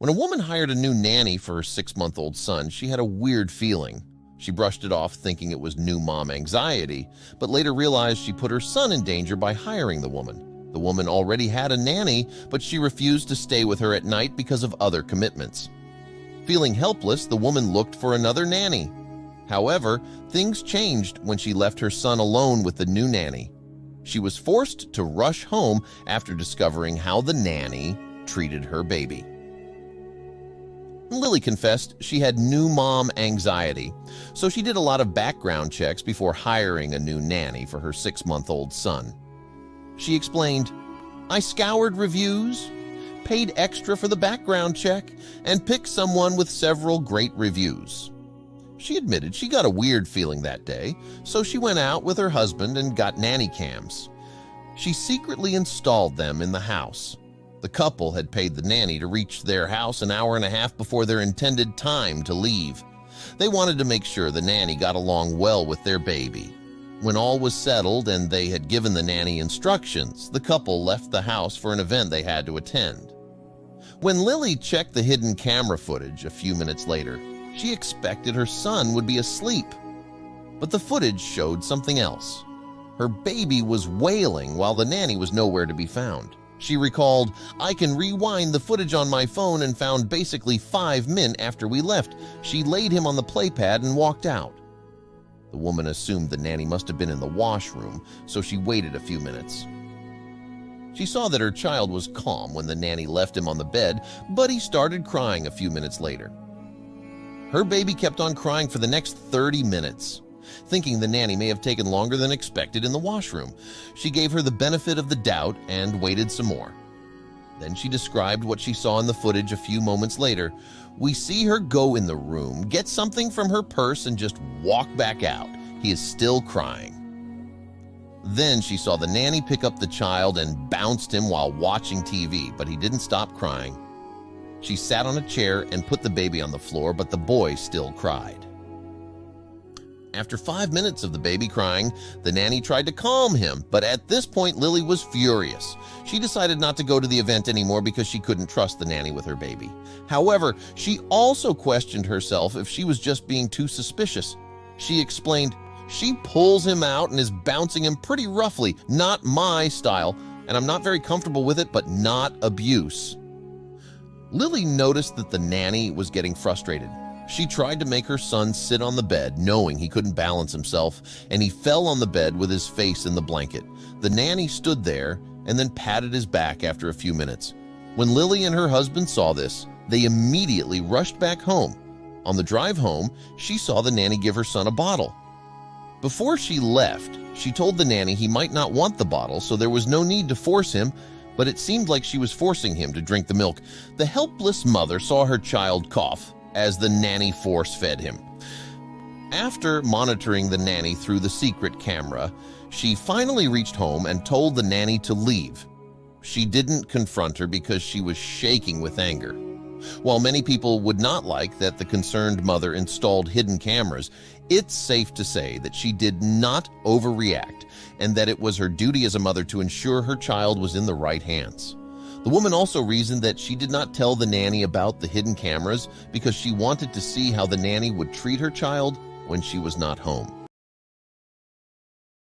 When a woman hired a new nanny for her 6-month-old son, she had a weird feeling. She brushed it off thinking it was new mom anxiety, but later realized she put her son in danger by hiring the woman. The woman already had a nanny, but she refused to stay with her at night because of other commitments. Feeling helpless, the woman looked for another nanny. However, things changed when she left her son alone with the new nanny. She was forced to rush home after discovering how the nanny treated her baby. Lily confessed she had new mom anxiety, so she did a lot of background checks before hiring a new nanny for her 6-month-old son. She explained, "I scoured reviews, paid extra for the background check, and picked someone with several great reviews." She admitted she got a weird feeling that day, so she went out with her husband and got nanny cams. She secretly installed them in the house. The couple had paid the nanny to reach their house an hour and a half before their intended time to leave. They wanted to make sure the nanny got along well with their baby. When all was settled and they had given the nanny instructions, the couple left the house for an event they had to attend. When Lily checked the hidden camera footage a few minutes later, she expected her son would be asleep. But the footage showed something else. Her baby was wailing while the nanny was nowhere to be found. She recalled, "I can rewind the footage on my phone and found basically 5 minutes after we left. She laid him on the playpad and walked out." The woman assumed the nanny must have been in the washroom, so she waited a few minutes. She saw that her child was calm when the nanny left him on the bed, but he started crying a few minutes later. Her baby kept on crying for the next 30 minutes. Thinking the nanny may have taken longer than expected in the washroom, she gave her the benefit of the doubt and waited some more. Then she described what she saw in the footage a few moments later. "We see her go in the room, get something from her purse, and just walk back out. He is still crying." Then she saw the nanny pick up the child and bounced him while watching TV, but he didn't stop crying. She sat on a chair and put the baby on the floor, but the boy still cried. After 5 minutes of the baby crying, the nanny tried to calm him, but at this point Lily was furious. She decided not to go to the event anymore because she couldn't trust the nanny with her baby. However, she also questioned herself if she was just being too suspicious. She explained, "She pulls him out and is bouncing him pretty roughly, not my style, and I'm not very comfortable with it, but not abuse." Lily noticed that the nanny was getting frustrated. She tried to make her son sit on the bed, knowing he couldn't balance himself, and he fell on the bed with his face in the blanket. The nanny stood there and then patted his back after a few minutes. When Lily and her husband saw this, they immediately rushed back home. On the drive home, she saw the nanny give her son a bottle. Before she left, she told the nanny he might not want the bottle, so there was no need to force him, but it seemed like she was forcing him to drink the milk. The helpless mother saw her child cough as the nanny force-fed him. After monitoring the nanny through the secret camera, she finally reached home and told the nanny to leave. She didn't confront her because she was shaking with anger. While many people would not like that the concerned mother installed hidden cameras, it's safe to say that she did not overreact and that it was her duty as a mother to ensure her child was in the right hands. The woman also reasoned that she did not tell the nanny about the hidden cameras because she wanted to see how the nanny would treat her child when she was not home.